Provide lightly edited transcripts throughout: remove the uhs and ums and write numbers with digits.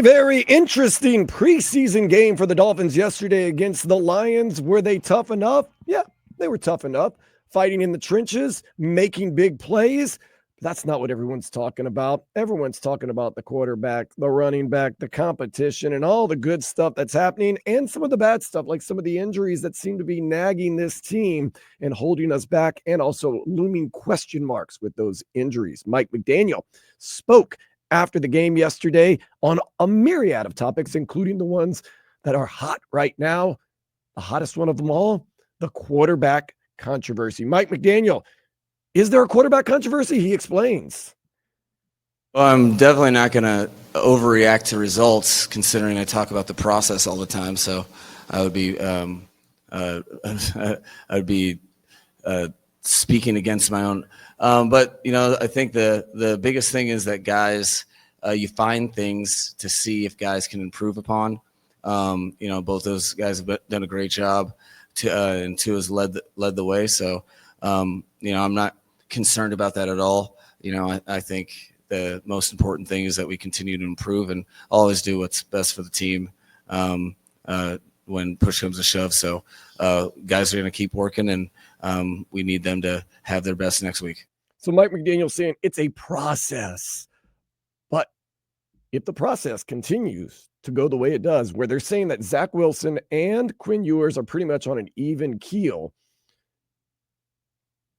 very, very interesting preseason game for the Dolphins yesterday against the Lions. Were they tough enough? Yeah, they were tough enough. Fighting in the trenches, making big plays. That's not what everyone's talking about. Everyone's talking about the quarterback, the running back, the competition, and all the good stuff that's happening, and some of the bad stuff, like some of the injuries that seem to be nagging this team and holding us back, and also looming question marks with those injuries. Mike McDaniel spoke after the game yesterday on a myriad of topics, including the ones that are hot right now. The hottest one of them all, the quarterback controversy. Mike McDaniel, is there a quarterback controversy? He explains. Well, I'm definitely not going to overreact to results, considering I talk about the process all the time. So I would be, speaking against my own. But I think the biggest thing is that guys, you find things to see if guys can improve upon. Both those guys have done a great job, and Tua's led the way. So I'm not concerned about that at all. I think the most important thing is that we continue to improve and always do what's best for the team when push comes to shove. So guys are going to keep working, and we need them to have their best next week. So Mike McDaniel saying it's a process, but if the process continues to go the way it does, where they're saying that Zach Wilson and Quinn Ewers are pretty much on an even keel,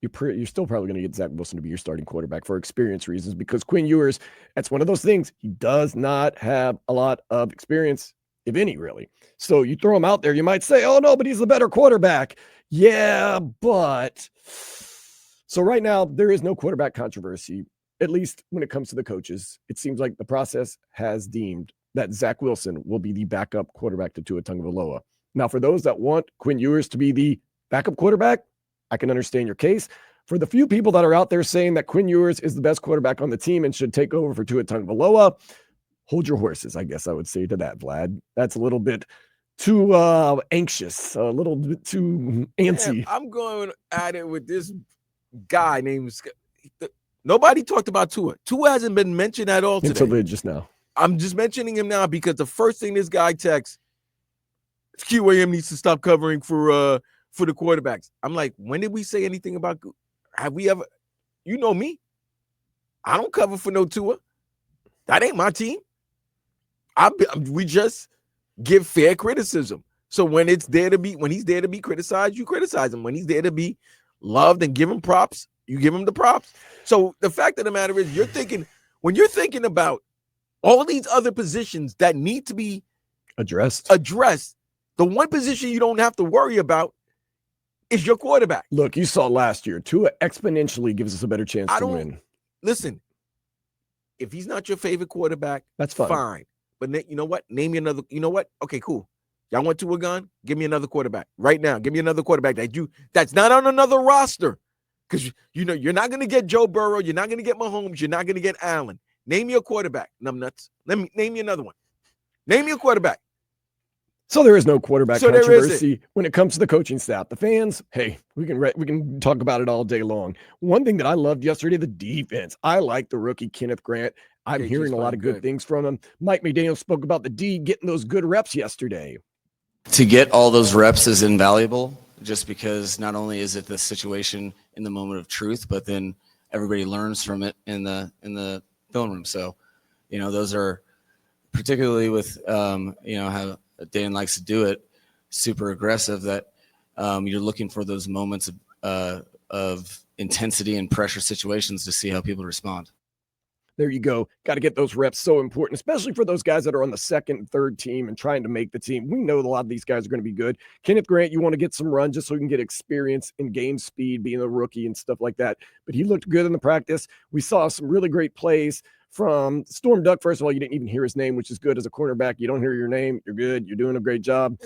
you're still probably going to get Zach Wilson to be your starting quarterback for experience reasons, because Quinn Ewers, that's one of those things. He does not have a lot of experience, if any, really. So you throw him out there, you might say, oh, no, but he's the better quarterback. Yeah, but... So right now, there is no quarterback controversy, at least when it comes to the coaches. It seems like the process has deemed that Zach Wilson will be the backup quarterback to Tua Tagovailoa. Now, for those that want Quinn Ewers to be the backup quarterback, I can understand your case. For the few people that are out there saying that Quinn Ewers is the best quarterback on the team and should take over for Tua Tagovailoa, hold your horses, I guess I would say to that, Vlad. That's a little bit too anxious, a little bit too antsy. Man, I'm going at it with this guy named nobody talked about Tua. Tua hasn't been mentioned at all today. Until just now. I'm just mentioning him now because the first thing this guy texts, QAM needs to stop covering for the quarterbacks. I'm like, when did we say anything about? Have we ever? You know me. I don't cover for no Tua. That ain't my team. We just give fair criticism. So when he's there to be criticized, you criticize him. When he's there to be loved and give him props, you give him the props. So the fact of the matter is, when you're thinking about all these other positions that need to be addressed, the one position you don't have to worry about is your quarterback. Look, you saw last year, Tua exponentially gives us a better chance to win. Listen, if he's not your favorite quarterback, that's fine. But you know what? Name me another. You know what? Okay, cool. Y'all want Tua gone? Give me another quarterback right now. Give me another quarterback that's not on another roster. Because you're not going to get Joe Burrow. You're not going to get Mahomes. You're not going to get Allen. Name your quarterback. Numbnuts. Name me another one. Name your quarterback. So there is no quarterback controversy when it comes to the coaching staff. The fans, hey, we can talk about it all day long. One thing that I loved yesterday, the defense. I like the rookie Kenneth Grant. I'm hearing a lot of good things from him. Mike McDaniel spoke about the D getting those good reps yesterday. To get all those reps is invaluable, just because not only is it the situation in the moment of truth, but then everybody learns from it in the film room. So, those are particularly with how Dan likes to do it, super aggressive, that you're looking for those moments of intensity and pressure situations to see how people respond. There you go. Got to get those reps. So important, especially for those guys that are on the second and third team and trying to make the team. We know a lot of these guys are going to be good. Kenneth Grant, you want to get some run just so you can get experience in game speed, being a rookie and stuff like that. But he looked good in the practice. We saw some really great plays from Storm Duck. First of all, you didn't even hear his name, which is good as a cornerback. You don't hear your name, you're good. You're doing a great job.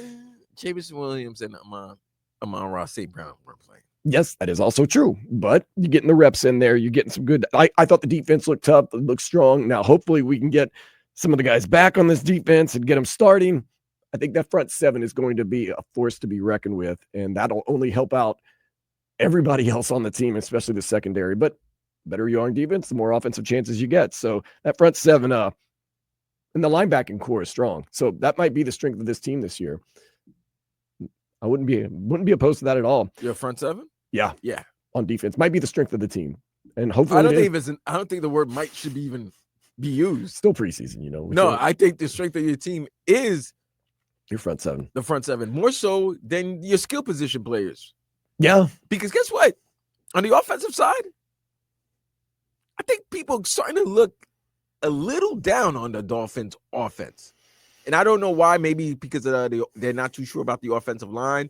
Jameson Williams and Amon-Ra St. Brown were playing. Yes, that is also true, but you're getting the reps in there. You're getting some good. I thought the defense looked tough, it looked strong. Now, hopefully we can get some of the guys back on this defense and get them starting. I think that front seven is going to be a force to be reckoned with, and that'll only help out everybody else on the team, especially the secondary. But the better you are on defense, the more offensive chances you get. So that front seven, And the linebacking core is strong. So that might be the strength of this team this year. I wouldn't be opposed to that at all. Your front seven? Yeah. Yeah. On defense. Might be the strength of the team. And hopefully I don't think the word might should even be used. Still preseason, you know. No, I think the strength of your team is your front seven. The front seven, more so than your skill position players. Yeah. Because guess what? On the offensive side, I think people are starting to look a little down on the Dolphins offense. And I don't know why. Maybe because they're not too sure about the offensive line.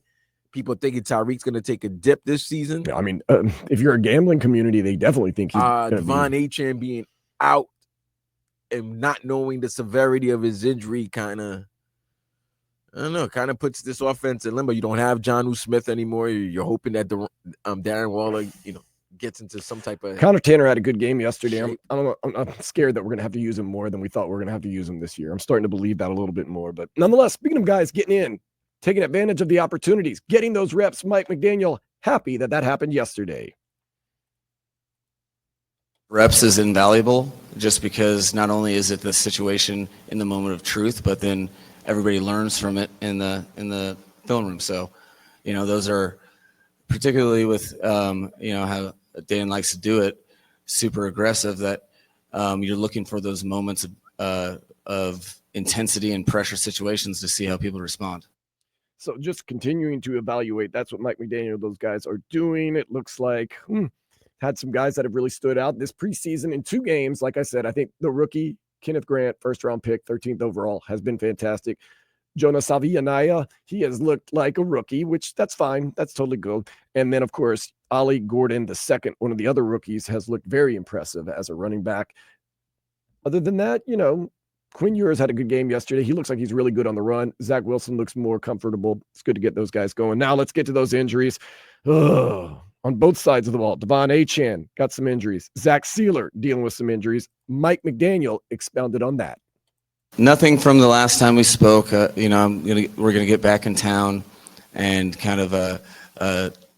People thinking Tyreek's going to take a dip this season. I mean, if you're a gambling community, they definitely think he's Devon Achane being out and not knowing the severity of his injury kind of puts this offense in limbo. You don't have Jonnu Smith anymore. You're hoping that Darren Waller, gets into some type of. Connor Tanner had a good game yesterday. I'm scared that we're going to have to use him more than we thought we were going to have to use him this year. I'm starting to believe that a little bit more. But nonetheless, speaking of guys getting in, taking advantage of the opportunities, getting those reps, Mike McDaniel, happy that happened yesterday. Reps is invaluable just because not only is it the situation in the moment of truth, but then everybody learns from it in the film room. So, those are particularly with, how Dan likes to do it, super aggressive, that you're looking for those moments of intensity and pressure situations to see how people respond. So just continuing to evaluate, that's what Mike McDaniel, those guys are doing. It looks like had some guys that have really stood out this preseason in 2 games. Like I said, I think the rookie, Kenneth Grant, first-round pick, 13th overall, has been fantastic. Jonah Savianaya, he has looked like a rookie, which that's fine. That's totally good. And then, of course, Ollie Gordon, the second, one of the other rookies, has looked very impressive as a running back. Other than that, Quinn Ewers had a good game yesterday. He looks like he's really good on the run. Zach Wilson looks more comfortable. It's good to get those guys going. Now let's get to those injuries. On both sides of the ball, Devon Achane got some injuries. Zach Sealer dealing with some injuries. Mike McDaniel expounded on that. Nothing from the last time we spoke. We're gonna get back in town and kind of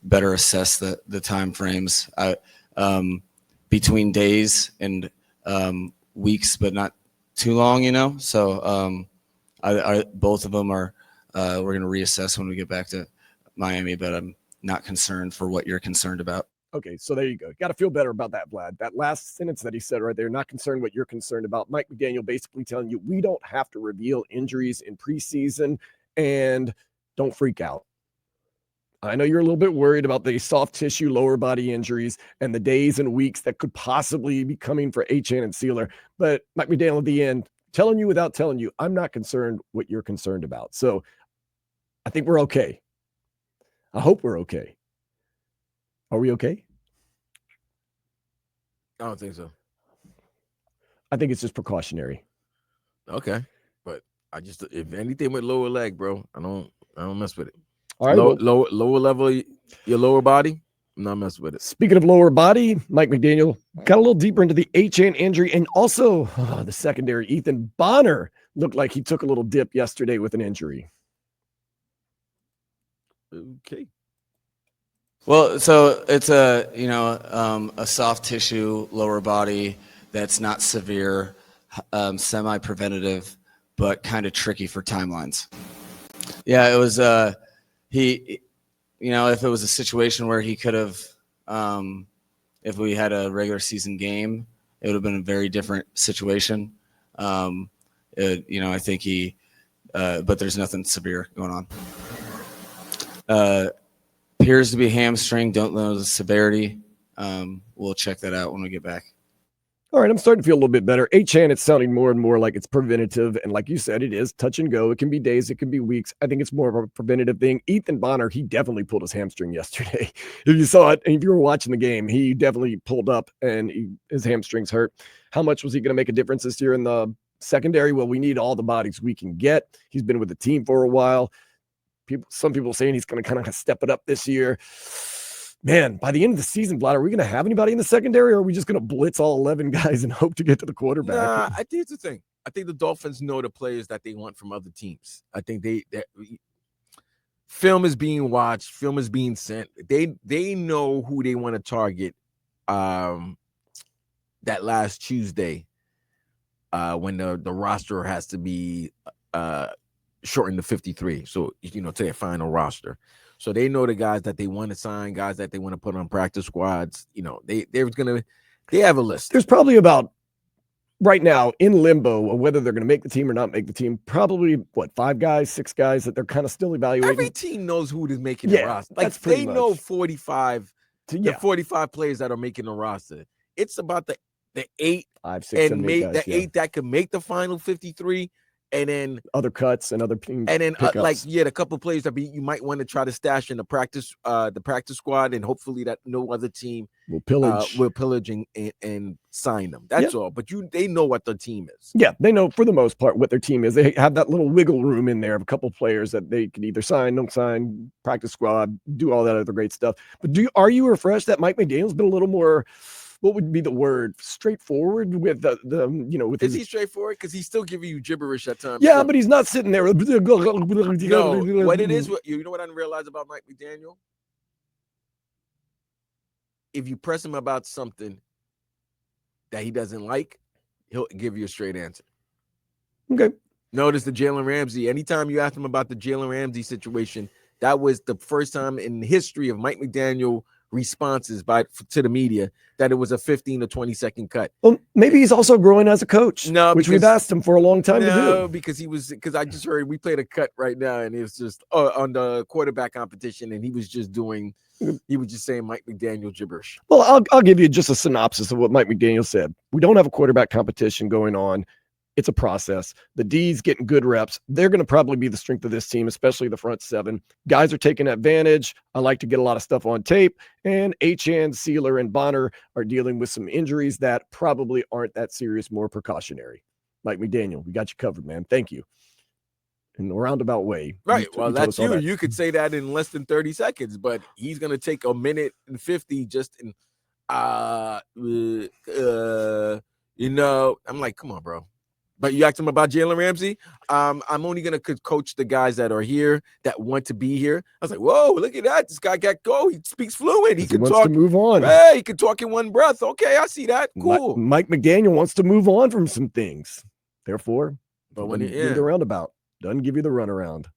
better assess the time frames between days and weeks, but not too long. So both of them are. We're gonna reassess when we get back to Miami, but I'm not concerned for what you're concerned about. Okay, so there you go. Got to feel better about that, Vlad. That last sentence that he said right there, not concerned what you're concerned about. Mike McDaniel basically telling you we don't have to reveal injuries in preseason, and don't freak out. I know you're a little bit worried about the soft tissue lower body injuries and the days and weeks that could possibly be coming for Achane and Sealer, but Mike McDaniel at the end, telling you without telling you, I'm not concerned what you're concerned about. So I think we're okay. I hope we're okay. Are we okay? I don't think so. I think it's just precautionary. Okay. But if anything with lower leg, bro, I don't mess with it. All right. Lower level, your lower body, I'm not messing with it. Speaking of lower body, Mike McDaniel got a little deeper into the Achane injury, and also the secondary. Ethan Bonner looked like he took a little dip yesterday with an injury. Okay. Well, so it's a soft tissue lower body that's not severe, semi-preventative, but kind of tricky for timelines. Yeah, it was if it was a situation where he could have, if we had a regular season game, it would have been a very different situation. I think but there's nothing severe going on. Appears to be hamstring. Don't know the severity. We'll check that out when we get back. All right, I'm starting to feel a little bit better. Achane, it's sounding more and more like it's preventative. And like you said, it is touch and go. It can be days, it can be weeks. I think it's more of a preventative thing. Ethan Bonner, he definitely pulled his hamstring yesterday. If you saw it, and if you were watching the game, he definitely pulled up and his hamstrings hurt. How much was he going to make a difference this year in the secondary? Well, we need all the bodies we can get. He's been with the team for a while. Some people saying he's going to kind of step it up this year. Man, by the end of the season, Vlad, are we going to have anybody in the secondary, or are we just going to blitz all 11 guys and hope to get to the quarterback? Nah, I think it's the thing. I think the Dolphins know the players that they want from other teams. I think film is being watched, film is being sent. They know who they want to target that last Tuesday when the roster has to be shortened to 53. So, to their final roster. So they know the guys that they want to sign, guys that they want to put on practice squads. They have a list. There's probably about right now in limbo of whether they're going to make the team or not make the team. Probably 5 guys, 6 guys that they're kind of still evaluating. Every team knows who is making the roster. Like they know 45 players that are making the roster. It's about the 8, 5, 6, 7, 8 guys, the 8 that can make the final 53. And then other cuts and other teams. And then the couple of players that you might want to try to stash in the practice squad, and hopefully that no other team will pillage and sign them. That's all. But they know what their team is. Yeah, they know for the most part what their team is. They have that little wiggle room in there of a couple of players that they can either sign, don't sign, practice squad, do all that other great stuff. But are you refreshed that Mike McDaniel's been a little more? What would be the word? Straightforward with with is he straightforward? Because he's still giving you gibberish at times. Yeah, but he's not sitting there. No, what it is, what I didn't realize about Mike McDaniel? If you press him about something that he doesn't like, he'll give you a straight answer. Okay. Notice the Jalen Ramsey. Anytime you asked him about the Jalen Ramsey situation, that was the first time in the history of Mike McDaniel responses to the media that it was a 15 to 20 second cut. Well, maybe he's also growing as a coach, which we've asked him for a long time to do. No, because I just heard we played a cut right now, and it was just on the quarterback competition, and he was just saying Mike McDaniel gibberish. Well, I'll give you just a synopsis of what Mike McDaniel said. We don't have a quarterback competition going on. It's a process. The D's getting good reps. They're going to probably be the strength of this team, especially the front 7. Guys are taking advantage. I like to get a lot of stuff on tape. And Achane, Sealer, and Bonner are dealing with some injuries that probably aren't that serious, more precautionary. Mike McDaniel, we got you covered, man. Thank you. In a roundabout way. Right. Well, that's you. You could say that in less than 30 seconds, but he's going to take a minute and 50 just in, I'm like, come on, bro. But you asked him about Jalen Ramsey. I'm only going to coach the guys that are here that want to be here. I was like, whoa, look at that. This guy got go. He speaks fluent. He can talk. To move on. Hey, he can talk in one breath. Okay, I see that. Cool. Mike McDaniel wants to move on from some things. Therefore, but when give you the roundabout, doesn't give you the runaround.